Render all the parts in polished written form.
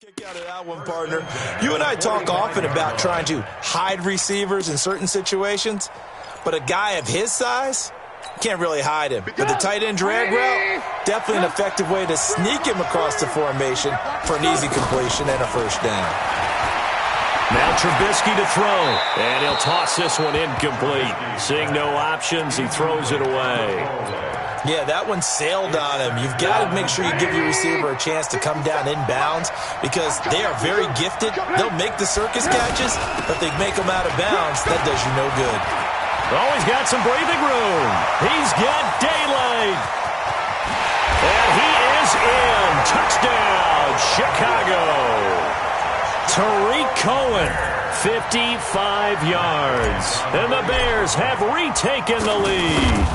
Kick out of that one, partner. You and I talk often about trying to hide receivers in certain situations, but a guy of his size can't really hide him. But the tight end drag route, definitely an effective way to sneak him across the formation for an easy completion and a first down. Now Trubisky to throw, and he'll toss this one incomplete. Seeing no options, he throws it away. Yeah, that one sailed on him. You've got to make sure you give your receiver a chance to come down inbounds because they are very gifted. They'll make the circus catches, but if they make them out of bounds, that does you no good. Oh, he's got some breathing room. He's got daylight. And he is in. Touchdown, Chicago. Tariq Cohen, 55 yards. And the Bears have retaken the lead.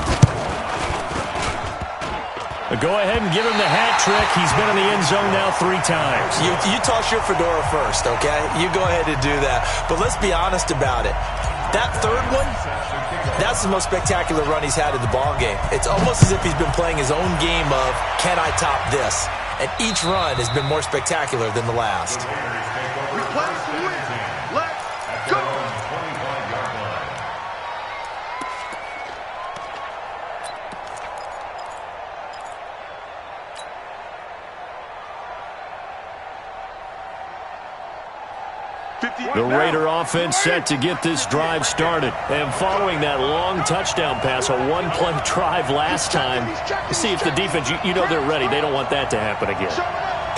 Go ahead and give him the hat trick. He's been in the end zone now 3 times. You toss your fedora first, okay? You go ahead and do that. But let's be honest about it. That third one, that's the most spectacular run he's had in the ballgame. It's almost as if he's been playing his own game of, can I top this? And each run has been more spectacular than the last. Let's go! The Raider offense set to get this drive started. And following that long touchdown pass, a one-play drive last time, see if the defense, you know they're ready. They don't want that to happen again.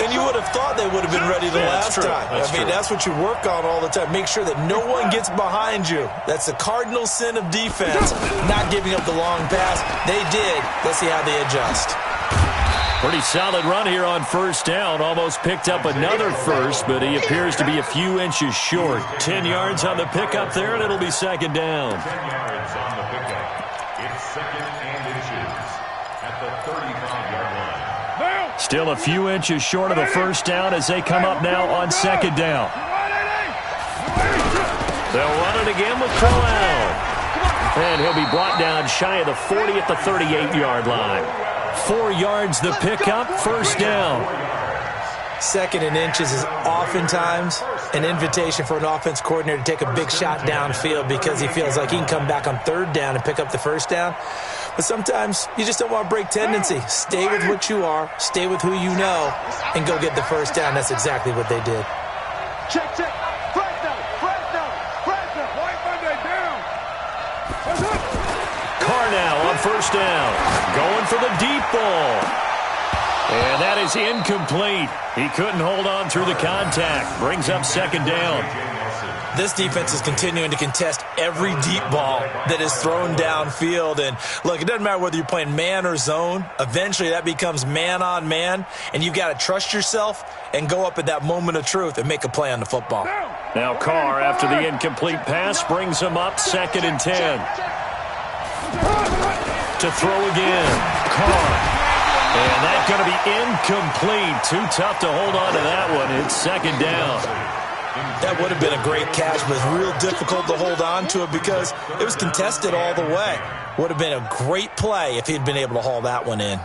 And you would have thought they would have been ready the last time. That's what you work on all the time. Make sure that no one gets behind you. That's the cardinal sin of defense, not giving up the long pass. They did. Let's see how they adjust. Pretty solid run here on first down. Almost picked up another first, but he appears to be a few inches short. 10 yards on the pickup there, and it'll be second down. 10 yards on the pickup. It's second and inches at the 35-yard line. Still a few inches short of the first down as they come up now on second down. They'll run it again with Crowell. And he'll be brought down shy of the 40 at the 38-yard line. 4 yards the pickup, first down. Second and inches is oftentimes an invitation for an offense coordinator to take a big shot downfield because he feels like he can come back on third down and pick up the first down. But sometimes you just don't want to break tendency. Stay with what you are, stay with who you know, and go get the first down. That's exactly what they did. Check. Carr now on first down. Going for the deep ball. And that is incomplete. He couldn't hold on through the contact. Brings up second down. This defense is continuing to contest every deep ball that is thrown downfield. And look, it doesn't matter whether you're playing man or zone. Eventually that becomes man on man. And you've got to trust yourself and go up at that moment of truth and make a play on the football. Now Carr, after the incomplete pass, brings him up second and 10. To throw again. Carr. And that's going to be incomplete. Too tough to hold on to that one. It's second down. That would have been a great catch, but it's real difficult to hold on to it because it was contested all the way. Would have been a great play if he'd been able to haul that one in.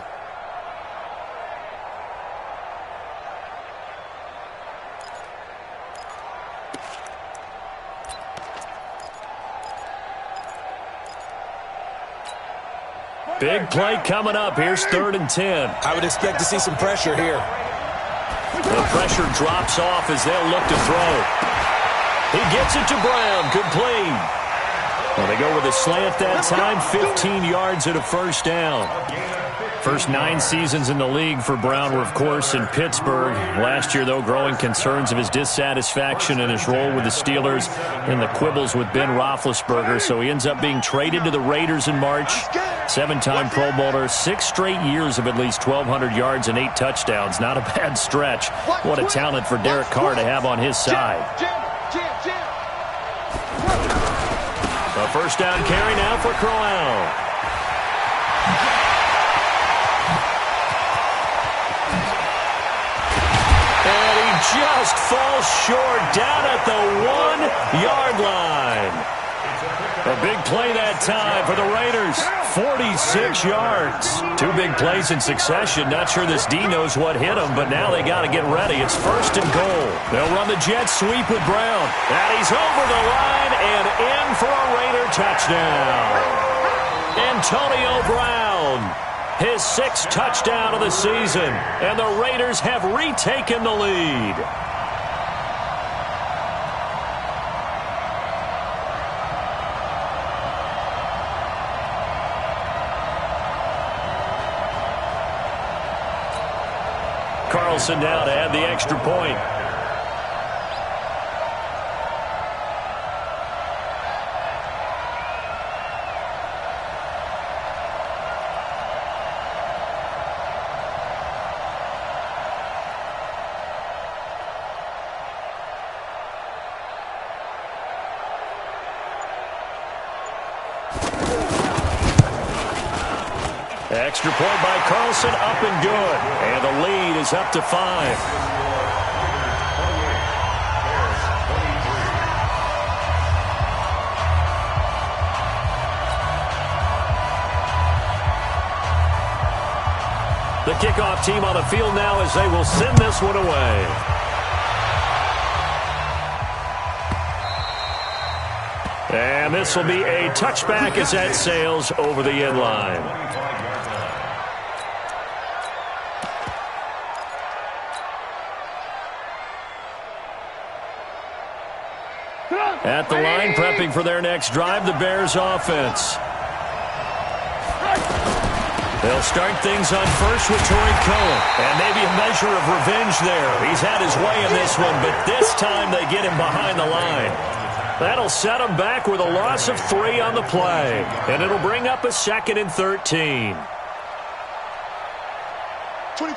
Big play coming up. Here's third and 10. I would expect to see some pressure here. The pressure drops off as they'll look to throw. He gets it to Brown. Complete. Well, they go with a slant that time. 15 yards at a first down. First 9 seasons in the league for Brown were, of course, in Pittsburgh. Last year, though, growing concerns of his dissatisfaction in his role with the Steelers and the quibbles with Ben Roethlisberger. So he ends up being traded to the Raiders in March. 7-time Pro Bowler, 6 straight years of at least 1,200 yards and 8 touchdowns. Not a bad stretch. What a talent for Derek Carr to have on his side. A first down carry now for Crowell. And he just falls short down at the 1-yard line. A big play that time for the Raiders. 46 yards. Two big plays in succession. Not sure this D knows what hit him, but now they got to get ready. It's 1st and goal. They'll run the jet sweep with Brown. And he's over the line and in for a Raider touchdown. Antonio Brown, his 6th touchdown of the season. And the Raiders have retaken the lead. Carlson now to add the extra point. Extra point by Carlson, up and good. And the lead is up to 5. The kickoff team on the field now as they will send this one away. And this will be a touchback as that sails over the end line. At the line, prepping for their next drive, the Bears offense. They'll start things on first with Torrey Cohen. And maybe a measure of revenge there. He's had his way in this one, but this time they get him behind the line. That'll set him back with a loss of 3 on the play. And it'll bring up a 2nd and 13. 20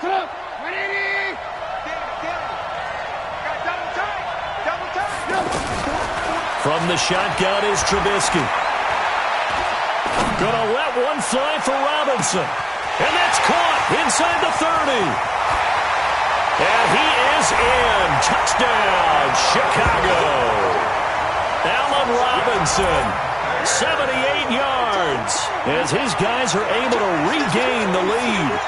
From the shotgun is Trubisky. Gonna let one fly for Robinson. And that's caught inside the 30. And he is in. Touchdown, Chicago. Allen Robinson, 78 yards, as his guys are able to regain the lead.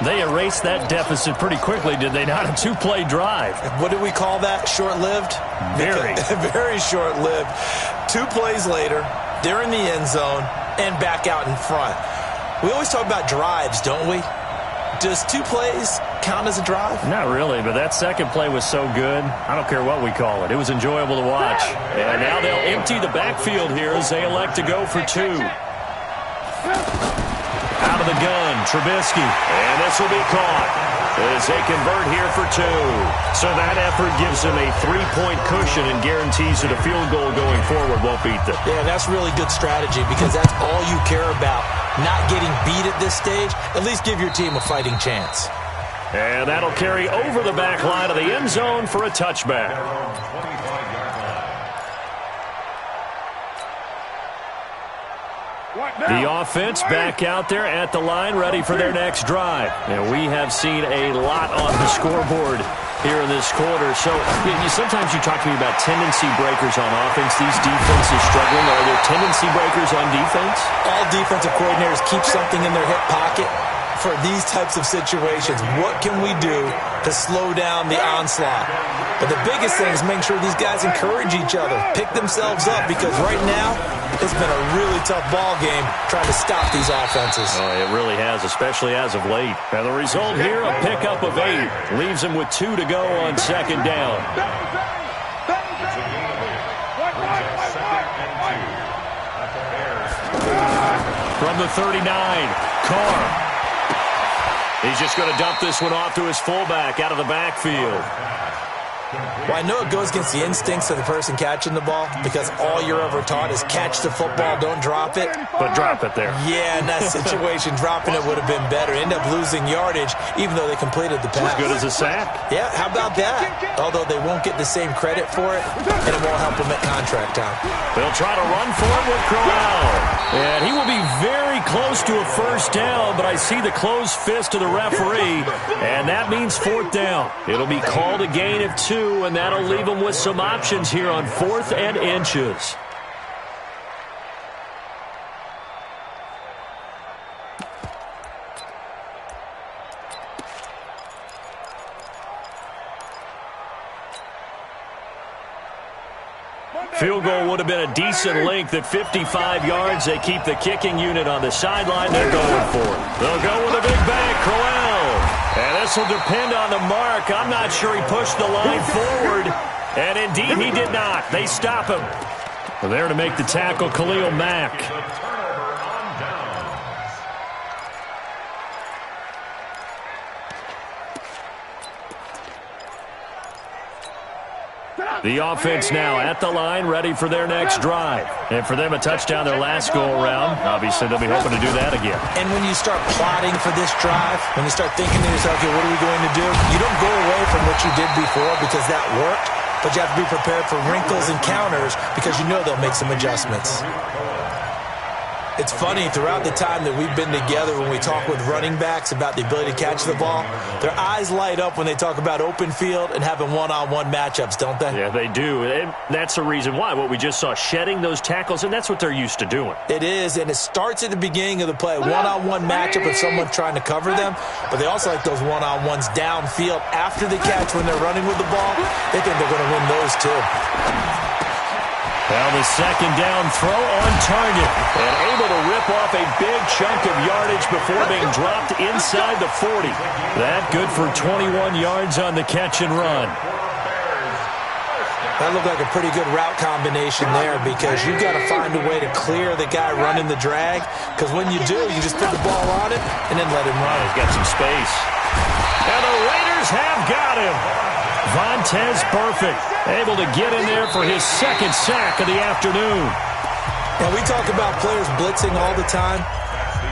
They erased that deficit pretty quickly, did they not? A 2-play drive. What do we call that? Short-lived? Very. Very short-lived. 2 plays later, they're in the end zone and back out in front. We always talk about drives, don't we? Does 2 plays count as a drive? Not really, but that second play was so good. I don't care what we call it. It was enjoyable to watch. And now they'll empty the backfield here as they elect to go for 2. Out of the gun, Trubisky. And this will be caught as they convert here for 2. So that effort gives them a 3-point cushion and guarantees that a field goal going forward won't beat them. Yeah, that's really good strategy because that's all you care about. Not getting beat at this stage. At least give your team a fighting chance. And that'll carry over the back line of the end zone for a touchback. The offense back out there at the line, ready for their next drive. And we have seen a lot on the scoreboard here in this quarter. So sometimes you talk to me about tendency breakers on offense. These defenses struggling. Are there tendency breakers on defense? All defensive coordinators keep something in their hip pocket for these types of situations. What can we do to slow down the onslaught? But the biggest thing is making sure these guys encourage each other, pick themselves up, because right now it's been a really tough ball game trying to stop these offenses. Oh, it really has, especially as of late. And the result here, a pickup of 8. Leaves them with 2 to go on 2nd down. From the 39, Carr. He's just going to dump this one off to his fullback out of the backfield. Well, I know it goes against the instincts of the person catching the ball because all you're ever taught is catch the football, don't drop it. But drop it there. Yeah, in that situation, dropping it would have been better. End up losing yardage even though they completed the pass. As good as a sack. Yeah, how about that? Although they won't get the same credit for it, and it won't help them at contract time. They'll try to run for it with Corral. And he will be very close to a first down, but I see the closed fist of the referee, and that means 4th down. It'll be called a gain of 2, and that'll leave them with some options here on 4th and inches. Field goal would have been a decent length at 55 yards. They keep the kicking unit on the sideline. They're going for it. They'll go with a big bang. Crowell. And this will depend on the mark. I'm not sure he pushed the line forward. And indeed, he did not. They stop him. Well, there to make the tackle, Khalil Mack. The offense now at the line, ready for their next drive. And for them, a touchdown their last go-around. Obviously, they'll be hoping to do that again. And when you start plotting for this drive, when you start thinking to yourself, okay, what are we going to do? You don't go away from what you did before because that worked, but you have to be prepared for wrinkles and counters because you know they'll make some adjustments. It's funny, throughout the time that we've been together, when we talk with running backs about the ability to catch the ball, their eyes light up when they talk about open field and having one-on-one matchups, don't they? Yeah, they do. And that's the reason why. What we just saw, shedding those tackles, and that's what they're used to doing. It is, and it starts at the beginning of the play. One-on-one matchup with someone trying to cover them, but they also like those one-on-ones downfield after the catch when they're running with the ball. They think they're going to win those too. Well, the second down throw on target. And able to rip off a big chunk of yardage before being dropped inside the 40. That good for 21 yards on the catch and run. That looked like a pretty good route combination there because you've got to find a way to clear the guy running the drag. Because when you do, you just put the ball on it and then let him run. He's got some space. And the Raiders have got him. Vontaze Burfict able to get in there for his second sack of the afternoon. Now, we talk about players blitzing all the time.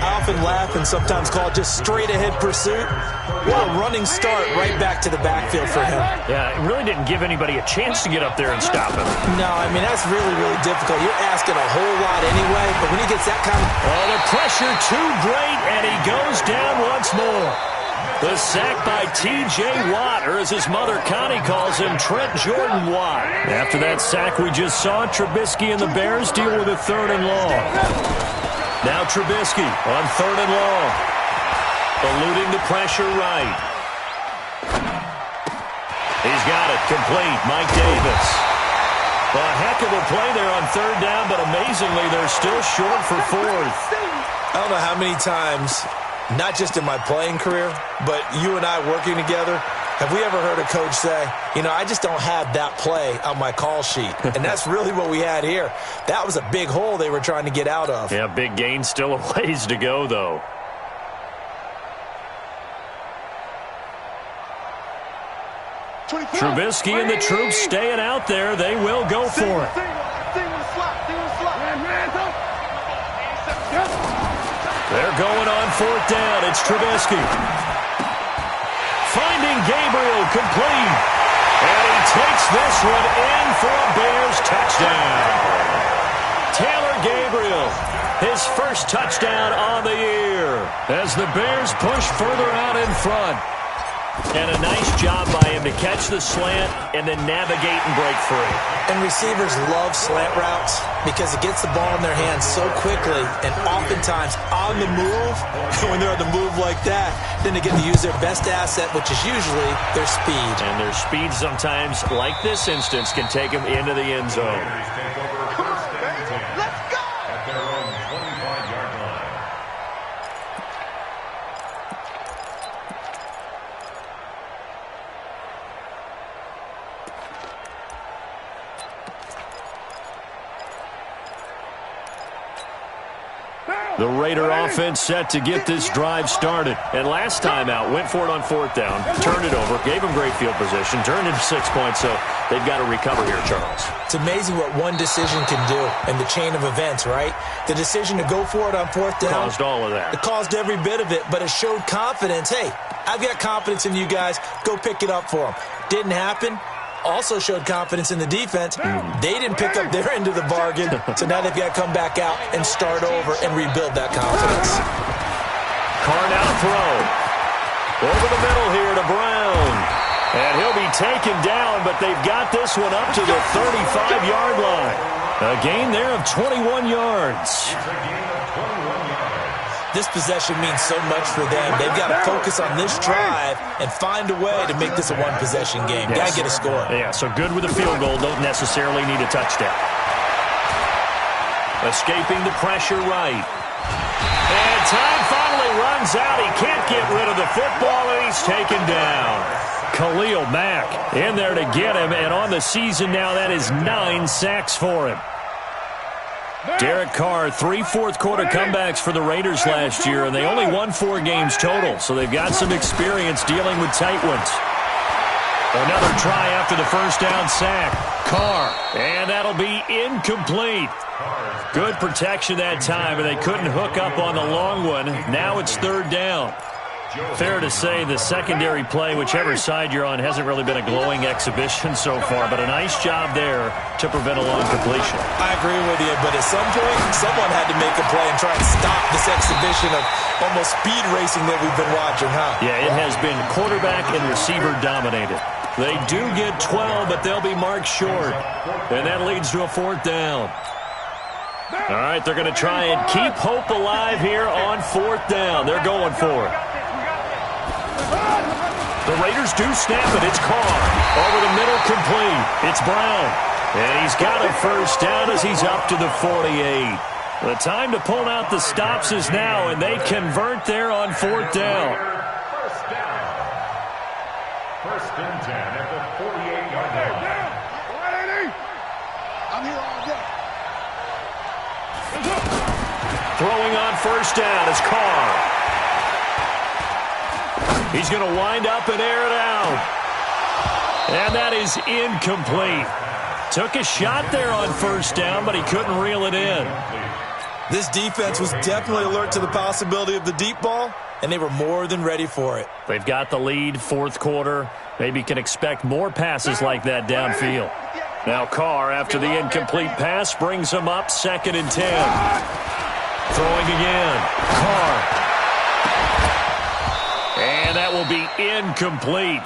I often laugh and sometimes call it just straight-ahead pursuit. What a running start right back to the backfield for him. Yeah, it really didn't give anybody a chance to get up there and stop him. No, I mean, that's really, really difficult. You're asking a whole lot anyway, but when he gets that kind of... Oh, the pressure too great, and he goes down once more. The sack by T.J. Watt, or as his mother Connie calls him, Trent Jordan Watt. After that sack we just saw, Trubisky and the Bears deal with a 3rd and long. Now Trubisky on 3rd and long. Eluding the pressure right. He's got it complete. Mike Davis. A heck of a play there on 3rd down, but amazingly they're still short for 4th. I don't know how many times... not just in my playing career, but you and I working together, have we ever heard a coach say, you know, I just don't have that play on my call sheet? And that's really what we had here. That was a big hole they were trying to get out of. Yeah, big gain, still a ways to go, though. Trubisky and the troops staying out there. They will go for it. They're going on 4th down. It's Trubisky. Finding Gabriel complete. And he takes this one in for a Bears touchdown. Taylor Gabriel, his first touchdown on the year as the Bears push further out in front. And a nice job by him to catch the slant and then navigate and break free. And receivers love slant routes because it gets the ball in their hands so quickly and oftentimes on the move. And when they're on the move like that, then they get to use their best asset, which is usually their speed. And their speed sometimes, like this instance, can take them into the end zone. The Raider offense set to get this drive started. And last time out, went for it on 4th down, turned it over, gave them great field position, turned into 6 points, so they've got to recover here, Charles. It's amazing what one decision can do in the chain of events, right? The decision to go for it on 4th down. Caused all of that. It caused every bit of it, but it showed confidence. Hey, I've got confidence in you guys. Go pick it up for them. Didn't happen. Also showed confidence in the defense. They didn't pick up their end of the bargain, so now they've got to come back out and start over and rebuild that confidence. Carr now throw. Over the middle here to Brown. And he'll be taken down, but they've got this one up to the 35-yard line. A gain there of 21 yards. This possession means so much for them. They've got to focus on this drive and find a way to make this a one-possession game. Yes. Got to get a score. Yeah, so good with a field goal. Don't necessarily need a touchdown. Escaping the pressure right. And time finally runs out. He can't get rid of the football, and he's taken down. Khalil Mack in there to get him, and on the season now, that is 9 sacks for him. Derek Carr, 3 fourth-quarter comebacks for the Raiders last year, and they only won 4 games total, so they've got some experience dealing with tight ones. Another try after the first down sack. Carr, and that'll be incomplete. Good protection that time, and they couldn't hook up on the long one. Now it's 3rd down. Fair to say the secondary play, whichever side you're on, hasn't really been a glowing exhibition so far, but a nice job there to prevent a long completion. I agree with you, but at some point, someone had to make a play and try and stop this exhibition of almost speed racing that we've been watching, huh? Yeah, it has been quarterback and receiver dominated. They do get 12, but they'll be marked short, and that leads to a 4th down. All right, they're going to try and keep hope alive here on 4th down. They're going for it. The Raiders do snap it. It's Carr. Over the middle, complete. It's Brown. And he's got a first down as he's up to the 48. The time to pull out the stops is now, and they convert there on 4th down. First down. 1st and 10 at the 48-yard line. I'm here all day. Throwing on 1st down is Carr. He's going to wind up and air it out. And that is incomplete. Took a shot there on 1st down, but he couldn't reel it in. This defense was definitely alert to the possibility of the deep ball, and they were more than ready for it. They've got the lead, 4th quarter. Maybe can expect more passes like that downfield. Now Carr, after the incomplete pass, brings him up 2nd and 10. Throwing again. Carr. And that will be incomplete.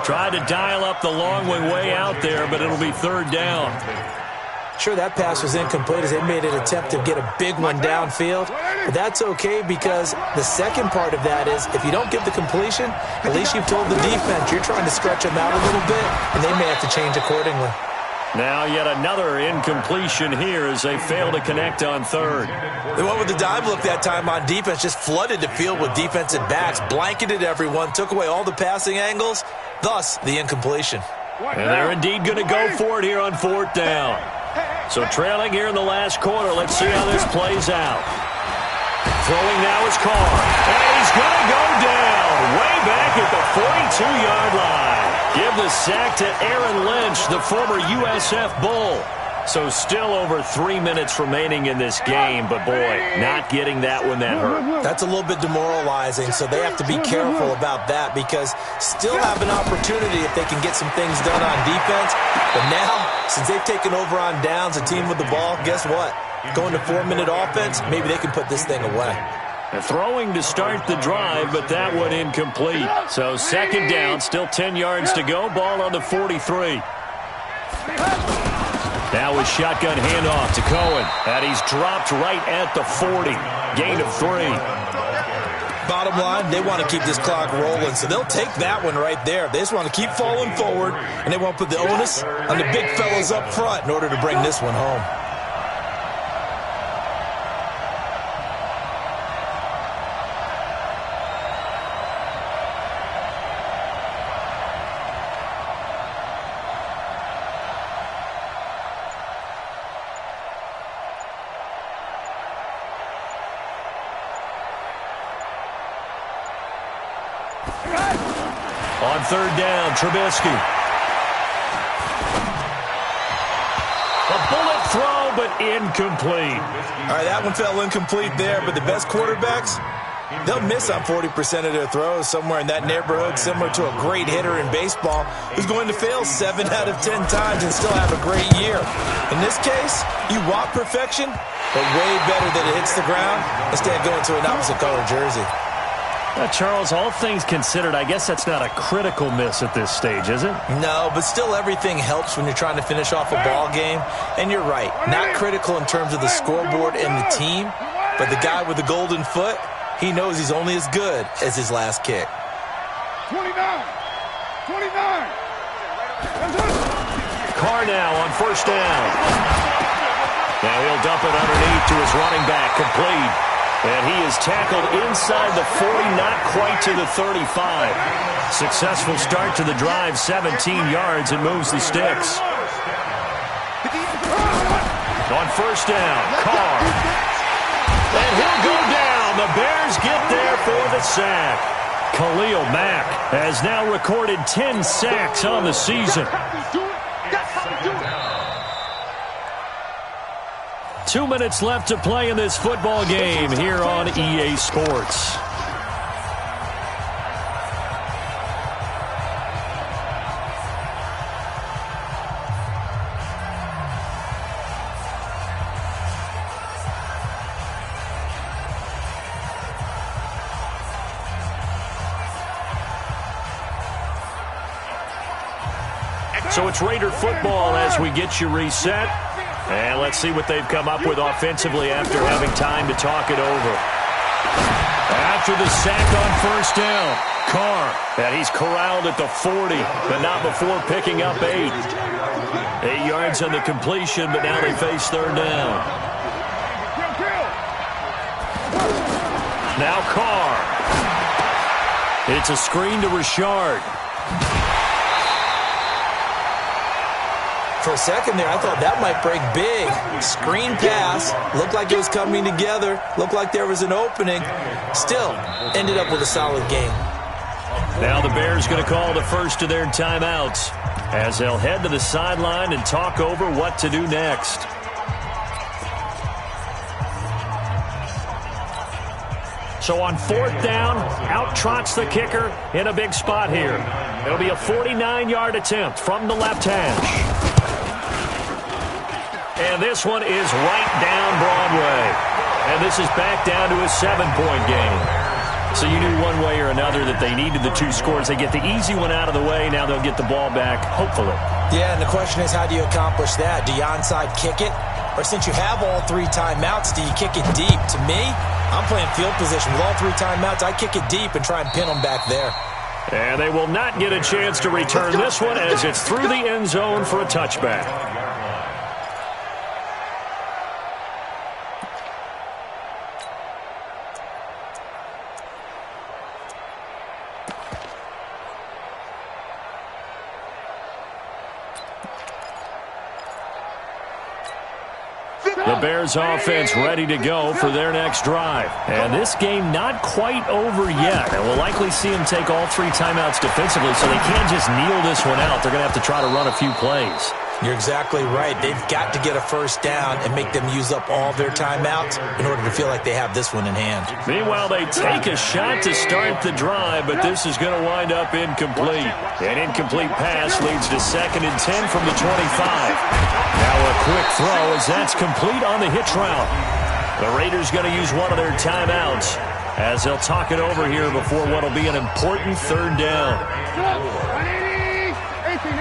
Tried to dial up the long way out there, but it'll be 3rd down. Sure, that pass was incomplete as they made an attempt to get a big one downfield. But that's okay because the second part of that is if you don't get the completion, at least you've told the defense you're trying to stretch them out a little bit, and they may have to change accordingly. Now yet another incompletion here as they fail to connect on 3rd. They went with the dime look that time on defense, just flooded the field with defensive backs, blanketed everyone, took away all the passing angles, thus the incompletion. And they're indeed going to go for it here on 4th down. So trailing here in the last quarter, let's see how this plays out. Throwing now is Carr. And he's going to go down way back at the 42-yard line. Give the sack to Aaron Lynch, the former USF Bull. So still over 3 minutes remaining in this game, but boy, not getting that one that hurt. That's a little bit demoralizing, so they have to be careful about that because still have an opportunity if they can get some things done on defense. But now, since they've taken over on downs, a team with the ball, guess what? Going to 4-minute offense, maybe they can put this thing away. Throwing to start the drive, but that one incomplete. So 2nd down, still 10 yards to go. Ball on the 43. Now a shotgun handoff to Cohen. And he's dropped right at the 40. Gain of 3. Bottom line, they want to keep this clock rolling, so they'll take that one right there. They just want to keep falling forward, and they want to put the onus on the big fellas up front in order to bring this one home. On 3rd down, Trubisky. A bullet throw, but incomplete. All right, that one fell incomplete there, but the best quarterbacks, they'll miss on 40% of their throws, somewhere in that neighborhood, similar to a great hitter in baseball who's going to fail 7 out of 10 times and still have a great year. In this case, you want perfection, but way better that it hits the ground instead of going to an opposite color jersey. Charles, all things considered, I guess that's not a critical miss at this stage, is it? No, but still everything helps when you're trying to finish off a ball game. And you're right, not critical in terms of the scoreboard and the team, but the guy with the golden foot, He knows he's only as good as his last kick. 29. Carr now on first down. Now he'll dump it underneath to his running back, complete. And he is tackled inside the 40, not quite to the 35. Successful start to the drive, 17 yards, and moves the sticks. On first down, Carr. And he'll go down. The Bears get there for the sack. Khalil Mack has now recorded 10 sacks on the season. 2 minutes left to play in this football game here on EA Sports. So it's Raider football as we get you reset. And let's see what they've come up with offensively after having time to talk it over. After the sack on first down, Carr. And he's corralled at the 40, but not before picking up 8. 8 yards on the completion, but now they face third down. Now Carr. It's a screen to Richard. For a second there, I thought that might break big. Screen pass. Looked like it was coming together. Looked like there was an opening. Still, ended up with a solid game. Now the Bears going to call the first of their timeouts as they'll head to the sideline and talk over what to do next. So on fourth down, out trots the kicker in a big spot here. It'll be a 49-yard attempt from the left hash. And this one is right down Broadway. And this is back down to a 7-point game. So you knew one way or another that they needed the 2 scores. They get the easy one out of the way. Now they'll get the ball back, hopefully. Yeah, and the question is, how do you accomplish that? Do you onside kick it? Or since you have all 3 timeouts, do you kick it deep? To me, I'm playing field position. With all 3 timeouts, I kick it deep and try and pin them back there. And they will not get a chance to return this one as it's through the end zone for a touchback. The Bears offense ready to go for their next drive. And this game not quite over yet. And we'll likely see them take all 3 timeouts defensively, so they can't just kneel this one out. They're going to have to try to run a few plays. You're exactly right. They've got to get a first down and make them use up all their timeouts in order to feel like they have this one in hand. Meanwhile, they take a shot to start the drive, but this is going to wind up incomplete. An incomplete pass leads to 2nd and 10 from the 25. Now a quick throw as that's complete on the hitch route. The Raiders going to use one of their timeouts as they'll talk it over here before what will be an important third down. 18.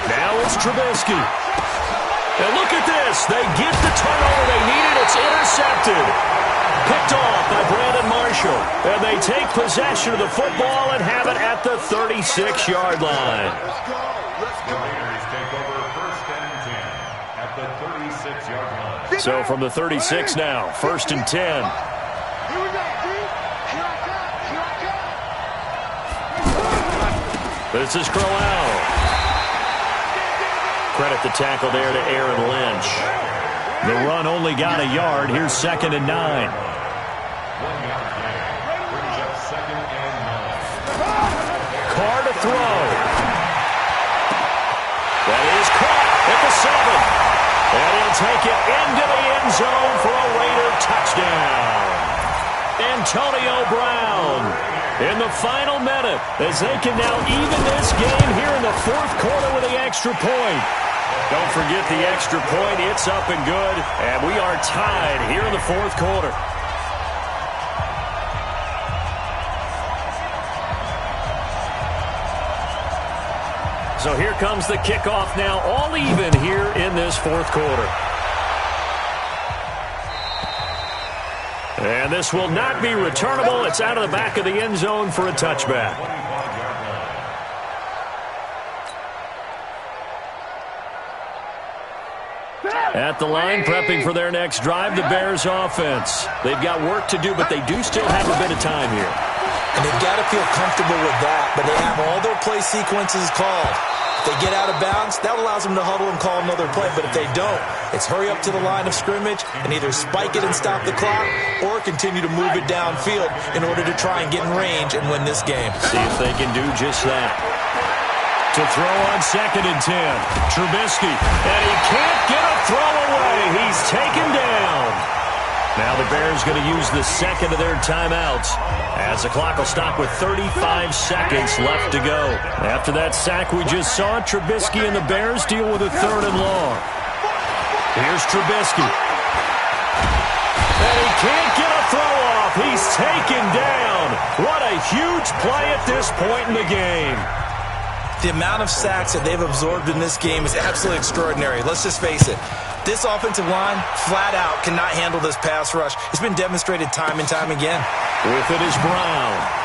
Now it's Trubisky. And look at this. They get the turnover they needed. It's intercepted. Picked off by Brandon Marshall. And they take possession of the football and have it at the 36-yard line. The Raiders take over 1st and 10 at the 36-yard line. So from the 36 now, 1st and 10. This is Crowell. Credit the tackle there to Aaron Lynch. The run only got a yard. Here's 2nd and 9. 1 yard gain. Brings up 2nd and 9. Carr to throw. That is caught at the 7. And he'll take it into the end zone for a Raider touchdown. Antonio Brown in the final minute as they can now even this game here in the 4th quarter with the extra point. Don't forget the extra point. It's up and good. And we are tied here in the 4th quarter. So here comes the kickoff now, all even here in this 4th quarter. And this will not be returnable. It's out of the back of the end zone for a touchback. At the line, prepping for their next drive, the Bears offense. They've got work to do, but they do still have a bit of time here. And they've got to feel comfortable with that, but they have all their play sequences called. If they get out of bounds, that allows them to huddle and call another play. But if they don't, it's hurry up to the line of scrimmage and either spike it and stop the clock or continue to move it downfield in order to try and get in range and win this game. See if they can do just that. To throw on 2nd and 10. Trubisky, and he can't get a throw away. He's taken down. Now the Bears going to use the second of their timeouts as the clock will stop with 35 seconds left to go. After that sack we just saw, Trubisky and the Bears deal with a 3rd and long. Here's Trubisky. And he can't get a throw off. He's taken down. What a huge play at this point in the game. The amount of sacks that they've absorbed in this game is absolutely extraordinary. Let's just face it. This offensive line, flat out, cannot handle this pass rush. It's been demonstrated time and time again. With it is Brown.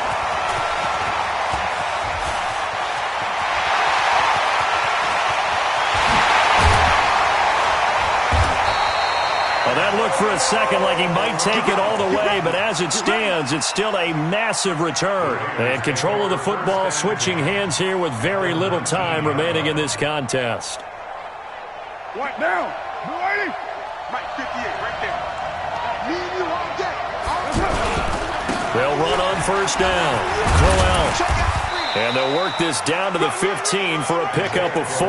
Well, that looked for a second like he might take it all the way, but as it stands, it's still a massive return. And control of the football switching hands here with very little time remaining in this contest. What now? 280? Right 58, right there. Me and you all day. They'll run on 1st down. Crowell. And they'll work this down to the 15 for a pickup of 4.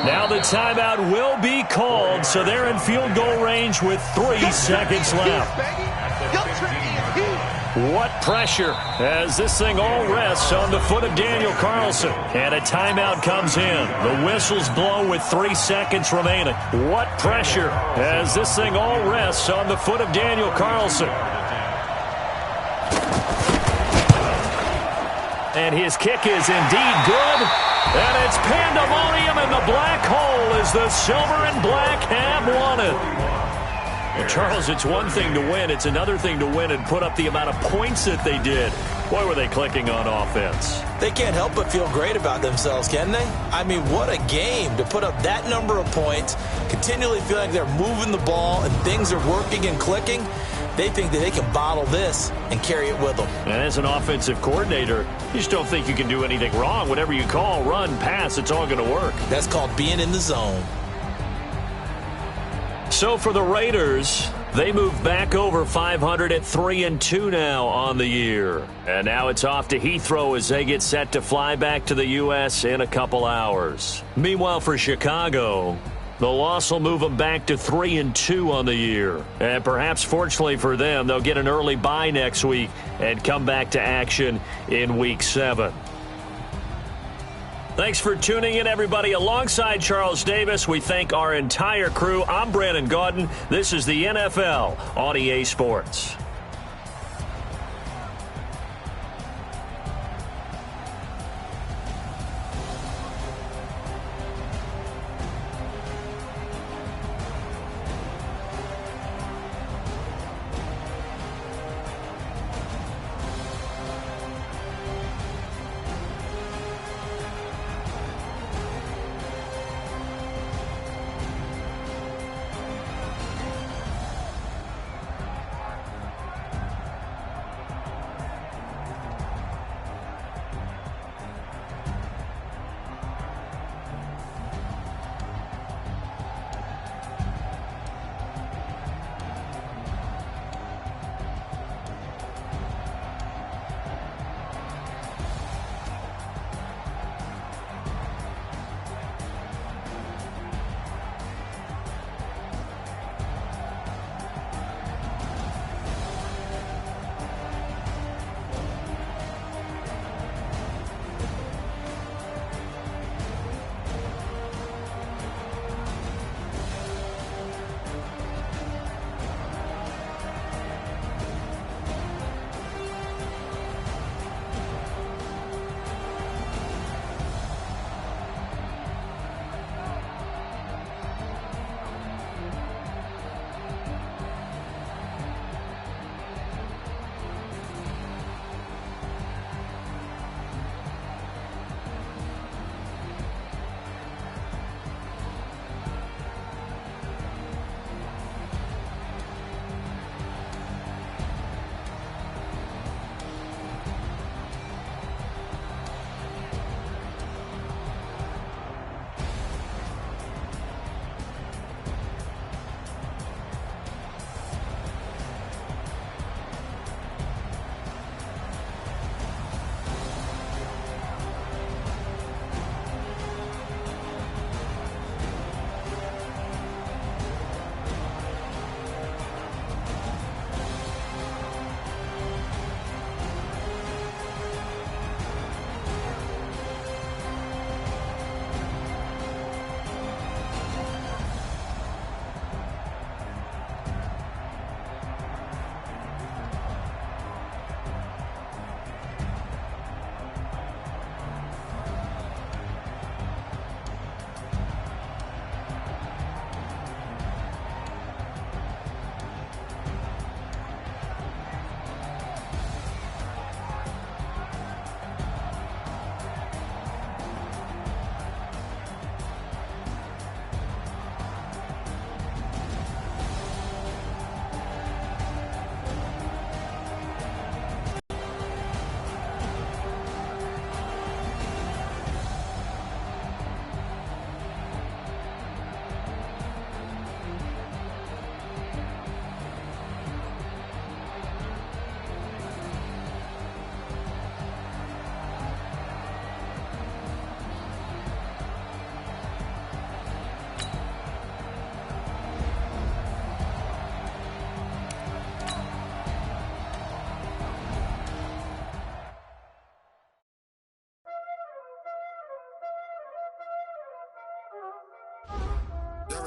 Now the timeout will be called, so they're in field goal range with 3 seconds left. What pressure as this thing all rests on the foot of Daniel Carlson. And a timeout comes in. The whistles blow with 3 seconds remaining. What pressure as this thing all rests on the foot of Daniel Carlson. And his kick is indeed good. And it's pandemonium in the black hole as the silver and black have won it. Well, Charles, it's one thing to win. It's another thing to win and put up the amount of points that they did. Boy, were they clicking on offense. They can't help but feel great about themselves, can they? I mean, what a game to put up that number of points, continually feel like they're moving the ball and things are working and clicking. They think that they can bottle this and carry it with them. And as an offensive coordinator, you just don't think you can do anything wrong. Whatever you call, run, pass, it's all going to work. That's called being in the zone. So for the Raiders, they move back over 500 at 3-2 now on the year. And now it's off to Heathrow as they get set to fly back to the U.S. in a couple hours. Meanwhile, for Chicago, the loss will move them back to 3-2 on the year. And perhaps fortunately for them, they'll get an early bye next week and come back to action in Week 7. Thanks for tuning in, everybody. Alongside Charles Davis, we thank our entire crew. I'm Brandon Gaudin. This is the NFL on EA Sports.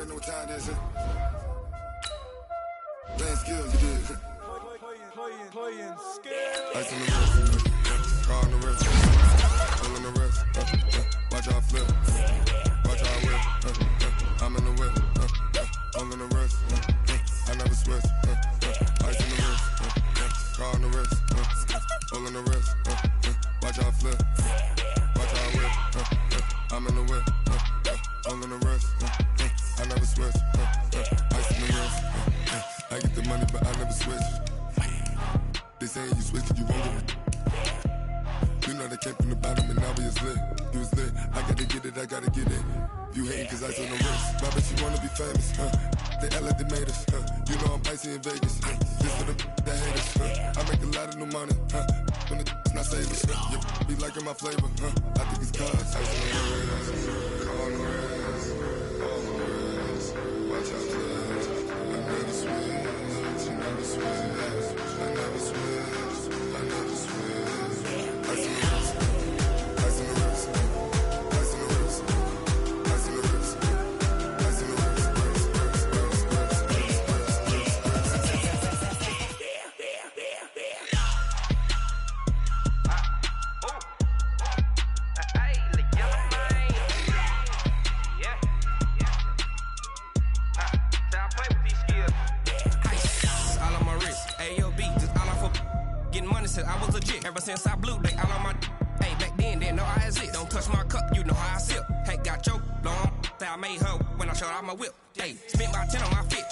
already know what time it is. Playing skills, you did. Playing skills. Ice on the wrist, car on the wrist, pull on the wrist, watch how I flip, watch how I whip, I'm in the whip, pull on the wrist, I never switch, ice on the wrist, car on the wrist, pull on the wrist, watch how I flip, watch how I whip, I'm in the whip, pull on the wrist, I never switch, ice on the wrist, I get the money but I never switch. They saying you switch cause you won't get it. You know they came from the bottom and now we is lit. You was lit, I gotta get it, I gotta get it. You hating cause ice on the wrist. I bet you wanna be famous, They act like they made us, You know I'm icy in Vegas, Just for the that hate us, I make a lot of new money, When it's not savers, You be liking my flavor, I think it's cause ice on the wrist, on the wrist, on the wrist. Watch out, please. I never switch, you never switch. I never switch, I never switch. Ice on the wrist, ice on the wrist, ice on the wrist, ice on the wrist, ice on the wrist, Since I was legit, ever since I blew, they all on my. Hey, back then, didn't know I exist. Don't touch my cup, you know how I sip. Hey, got choked, long. Say I made her when I showed out my whip. Hey, spent my 10 on my fit.